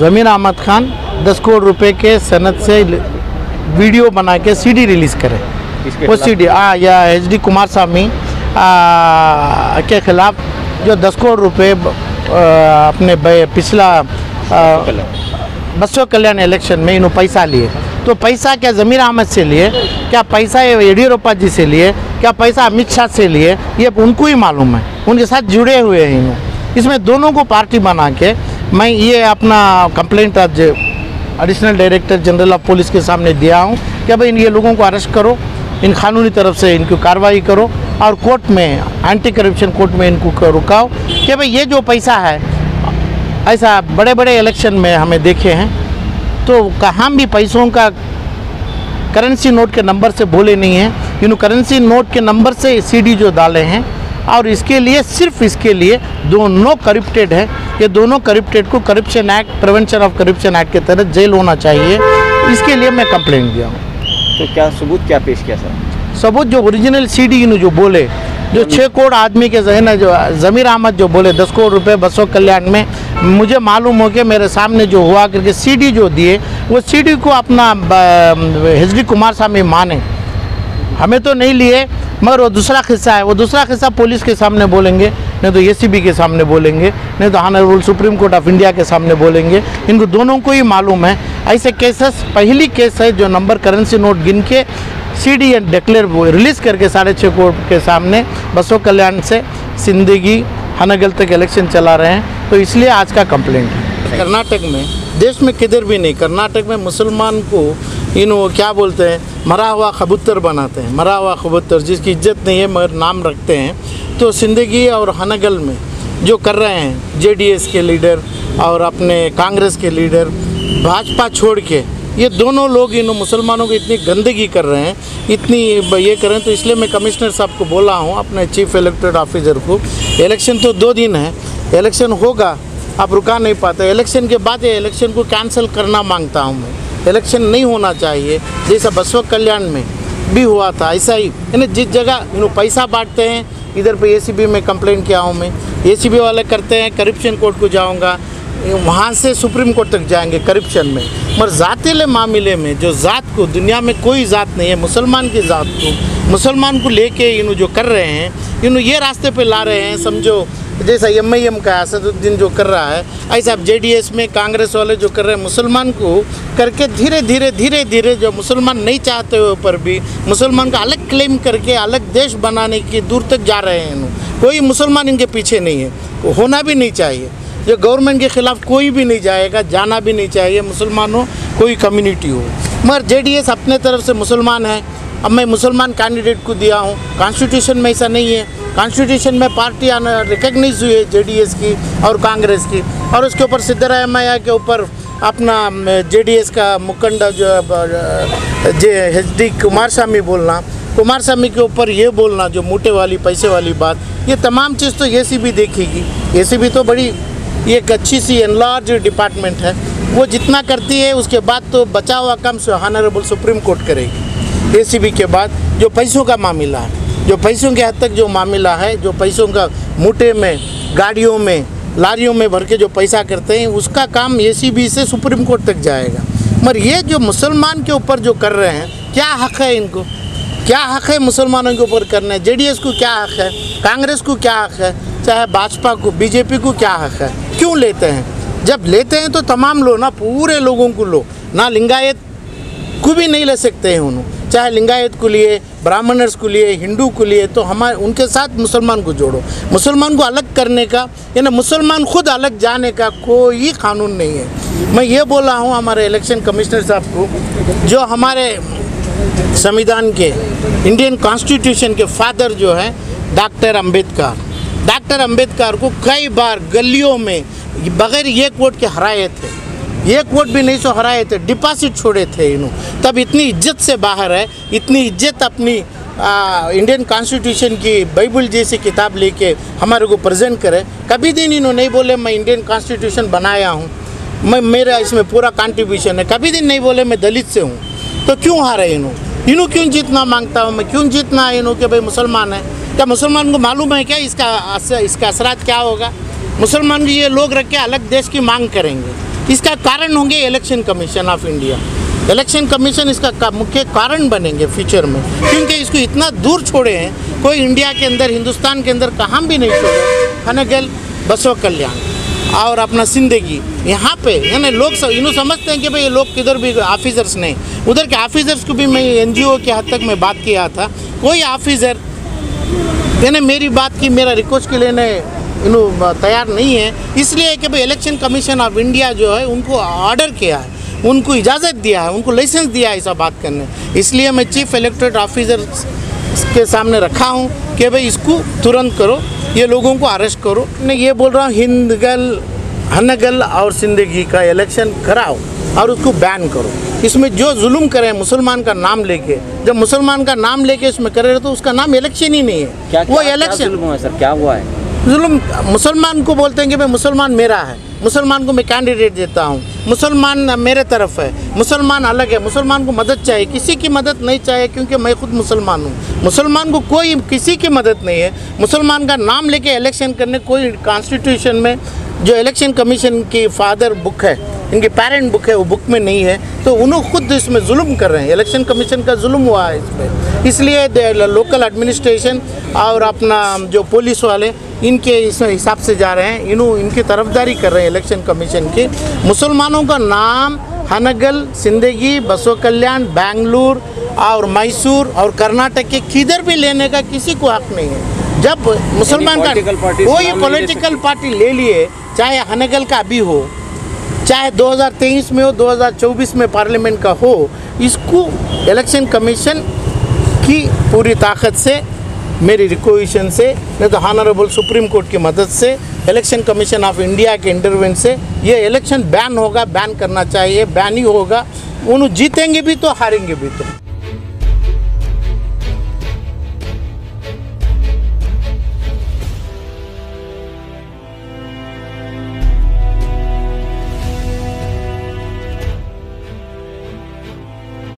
ज़मीर अहमद खान 10 करोड़ रुपए के सनद से वीडियो बना के सीडी रिलीज़ करे। वो सीडी या HD कुमारस्वामी के खिलाफ जो 10 करोड़ रुपए अपने पिछला बसव कल्याण इलेक्शन में इन्होंने पैसा लिए, तो पैसा क्या ज़मीर अहमद से लिए, क्या पैसा येडियुरप्पा जी से लिए, क्या पैसा अमित शाह से लिए, ये उनको ही मालूम है, उनके साथ जुड़े हुए हैं इन्होंने। इसमें दोनों को पार्टी बना के मैं ये अपना कंप्लेंट आज additional director general of police के सामने दिया हूँ कि भाई ये लोगों को अरेस्ट करो, इन कानूनी तरफ से इनकी कार्रवाई करो और कोर्ट में एंटी करप्शन कोर्ट में इनको रुकाओ कि भाई ये जो पैसा है, ऐसा बड़े बड़े इलेक्शन में हमें देखे हैं, तो कहाँ भी पैसों का करेंसी नोट के नंबर से बोले नहीं हैं, इन करेंसी नोट के नंबर से सीडी जो डाले हैं, और इसके लिए सिर्फ इसके लिए दोनों करप्टेड है। ये दोनों करप्टेड को corruption act, prevention of corruption act के तहत जेल होना चाहिए, इसके लिए मैं कंप्लेंट दिया हूँ। तो क्या सबूत क्या पेश किया सर? सबूत जो ओरिजिनल सीडी इन्होंने जो बोले, जो 6 करोड़ आदमी के जहन है, जो ज़मीर अहमद जो बोले 10 करोड़ रुपए बसव कल्याण में, मुझे मालूम हो कि मेरे सामने जो हुआ करके सीडी जो दिए, वो सीडी को अपना HD कुमारस्वामी माने, हमें तो नहीं लिए, मगर वो दूसरा किस्सा है, वो दूसरा किस्सा पुलिस के सामने बोलेंगे, नहीं तो ACB के सामने बोलेंगे, नहीं तो honourable supreme court of India के सामने बोलेंगे। इनको दोनों को ही मालूम है। ऐसे केसेस पहली केस है जो नंबर करेंसी नोट गिन के CD एंड डिक्लेयर रिलीज़ करके 6.5 करोड़ के सामने बसव कल्याण से सिंदगी हनगल तक इलेक्शन चला रहे हैं, तो इसलिए आज का कंप्लेंट है। कर्नाटक में, देश में किधर भी नहीं, कर्नाटक में मुसलमान को क्या बोलते हैं, मरा हुआ कबूतर बनाते हैं, मरा हुआ कबूतर जिसकी इज्जत नहीं है मगर नाम रखते हैं। तो सिंदगी और हनगल में जो कर रहे हैं JDS के लीडर और अपने कांग्रेस के लीडर, भाजपा छोड़ के ये दोनों लोग इन मुसलमानों को इतनी गंदगी कर रहे हैं, इतनी ये कर रहे हैं। तो इसलिए मैं कमिश्नर साहब को बोला हूँ, अपने चीफ इलेक्टोरल ऑफिसर को, इलेक्शन तो 2 दिन है, इलेक्शन होगा, आप रुका नहीं पाते, इलेक्शन के बाद ये इलेक्शन को कैंसिल करना मांगता हूँ मैं। इलेक्शन नहीं होना चाहिए, जैसा बसव कल्याण में भी हुआ था ऐसा ही। यानी जिस जगह पैसा बांटते हैं, इधर पे ACB में कंप्लेंट किया हूँ मैं, ACB वाले करते हैं करप्शन कोर्ट को जाऊँगा, वहाँ से सुप्रीम कोर्ट तक जाएंगे करप्शन में। मगर ज़ातिले मामले में जो ज़ात को, दुनिया में कोई ज़ात नहीं है, मुसलमान की ज़ात को, मुसलमान को लेके इन्हों जो कर रहे हैं, इन्हों ये रास्ते पे ला रहे हैं, समझो जैसा MIM का असदुद्दीन जो कर रहा है, ऐसा JDS में कांग्रेस वाले जो कर रहे हैं, मुसलमान को करके धीरे धीरे जो मुसलमान नहीं चाहते हुए पर भी मुसलमान का अलग क्लेम करके अलग देश बनाने की दूर तक जा रहे हैं। कोई मुसलमान इनके पीछे नहीं है, होना भी नहीं चाहिए। जो गवर्नमेंट के ख़िलाफ़ कोई भी नहीं जाएगा, जाना भी नहीं चाहिए, मुसलमान हो कोई कम्युनिटी हो। मगर JDS अपने तरफ से मुसलमान है, अब मैं मुसलमान कैंडिडेट को दिया हूँ, कॉन्स्टिट्यूशन में ऐसा नहीं है। कॉन्स्टिट्यूशन में पार्टियाँ रिकग्नाइज हुई है JDS की और कांग्रेस की, और उसके ऊपर सिद्धरामैया के ऊपर अपना JDS का मुखंडा जो HD कुमारस्वामी बोलना, कुमारस्वामी के ऊपर ये बोलना जो मोटे वाली पैसे वाली बात, ये तमाम चीज़ तो ACB देखेगी। ACB तो बड़ी एक अच्छी सी एनलार्ज डिपार्टमेंट है, वो जितना करती है उसके बाद तो बचा हुआ काम ऑनरेबल सुप्रीम कोर्ट करेगी। ACB के बाद जो पैसों का मामला है, जो पैसों के हद तक जो मामला है, जो पैसों का मूठे में, गाड़ियों में, लारियों में भर के जो पैसा करते हैं, उसका काम ACB से सुप्रीम कोर्ट तक जाएगा। मगर ये जो मुसलमान के ऊपर जो कर रहे हैं, क्या हक़ है इनको, क्या हक़ है मुसलमानों के ऊपर करना है? JDS को क्या हक़ है, कांग्रेस को क्या हक़ है, चाहे भाजपा को, BJP को क्या हक़ है? क्यों लेते हैं? जब लेते हैं तो तमाम लो ना, पूरे लोगों को लो ना, लिंगायत को भी नहीं ले सकते हैं उन्होंने, चाहे लिंगायत को लिए, ब्राह्मणर्स को लिए, हिंदू को लिए, तो हमारे उनके साथ मुसलमान को जोड़ो। मुसलमान को अलग करने का या ना मुसलमान खुद अलग जाने का कोई कानून नहीं है। मैं ये बोला हूँ हमारे इलेक्शन कमिश्नर साहब को, जो हमारे संविधान के, इंडियन कॉन्स्टिट्यूशन के फादर जो है डॉक्टर अम्बेडकर को कई बार गलियों में बगैर एक वोट के हराए थे, एक वोट भी नहीं सो हराए थे, डिपॉजिट छोड़े थे इन्होंने। तब इतनी इज्जत से बाहर है, इतनी इज्जत अपनी इंडियन कॉन्स्टिट्यूशन की बाइबल जैसी किताब लेके हमारे को प्रेजेंट करे। कभी दिन इन्होंने नहीं बोले मैं इंडियन कॉन्स्टिट्यूशन बनाया हूँ, मैं मेरा इसमें पूरा कंट्रीब्यूशन है, कभी दिन नहीं बोले मैं दलित से हूँ। तो क्यों हारे इन्हों क्यों जीतना मांगता हूँ मैं, क्यों जीतना है इन्हों के भाई मुसलमान है? क्या मुसलमान को मालूम है क्या इसका असरात क्या होगा? मुसलमान ये लोग रख के अलग देश की मांग करेंगे, इसका कारण होंगे election commission of India. Election commission इसका मुख्य कारण बनेंगे फ्यूचर में, क्योंकि इसको इतना दूर छोड़े हैं, कोई इंडिया के अंदर, हिंदुस्तान के अंदर कहाँ भी नहीं छोड़े। हनगल, बसव कल्याण और अपना सिंदगी, यहाँ पे यानी लोग इन्हों समझते हैं कि भाई ये लोग किधर भी ऑफिसर्स नहीं, उधर के ऑफिसर्स को भी मैं NGO के हद तक मैं बात किया था, कोई ऑफिसर यानी मेरी बात की, मेरा रिक्वेस्ट के लेने इन्हों तैयार नहीं है। इसलिए कि भाई इलेक्शन कमीशन ऑफ इंडिया जो है उनको ऑर्डर किया है, उनको इजाज़त दिया है, उनको लाइसेंस दिया है ऐसा बात करने। इसलिए मैं चीफ इलेक्टोरल ऑफिसर के सामने रखा हूँ कि भाई इसको तुरंत करो, ये लोगों को अरेस्ट करो। मैं ये बोल रहा हूँ हिंदगल, हनगल और सिंदगी का इलेक्शन कराओ और उसको बैन करो। इसमें जो जुल्म करें मुसलमान का नाम लेके, जब मुसलमान का नाम लेके इसमें करे तो उसका नाम इलेक्शन ही नहीं है। वो इलेक्शन हुआ है सर, क्या हुआ है? जुल्म मुसलमान को बोलते हैं कि भाई मुसलमान मेरा है, मुसलमान को मैं कैंडिडेट देता हूँ, मुसलमान मेरे तरफ है, मुसलमान अलग है, मुसलमान को मदद चाहिए, किसी की मदद नहीं चाहिए क्योंकि मैं खुद मुसलमान हूँ। मुसलमान को कोई किसी की मदद नहीं है। मुसलमान का नाम लेके इलेक्शन करने कोई कॉन्स्टिट्यूशन में जो इलेक्शन कमीशन की फादर बुक है, इनकी पेरेंट बुक है, वो बुक में नहीं है, तो उन्होंने खुद इसमें जुल्म कर रहे हैं। इलेक्शन कमीशन का जुल्म हुआ है इस पर, इसलिए लोकल एडमिनिस्ट्रेशन और अपना जो पुलिस वाले इनके इस हिसाब से जा रहे हैं, इनकी तरफदारी कर रहे हैं इलेक्शन कमीशन की। मुसलमानों का नाम हनगल, सिंदगी, बसव कल्याण, बेंगलुरु और मैसूर और कर्नाटक के किधर भी लेने का किसी को हक नहीं है। जब मुसलमान का कोई पॉलिटिकल पार्टी ले लिए, चाहे हनगल का भी हो, चाहे 2023 में हो, 2024 में पार्लियामेंट का हो, इसको इलेक्शन कमीशन की पूरी ताकत से, मेरी रिक्वेशन से, नहीं तो ऑनरेबल सुप्रीम कोर्ट की मदद से, इलेक्शन कमीशन ऑफ इंडिया के इंटरवेंशन से ये इलेक्शन बैन होगा, बैन करना चाहिए, बैन ही होगा। उन्होंने जीतेंगे भी तो हारेंगे भी तो।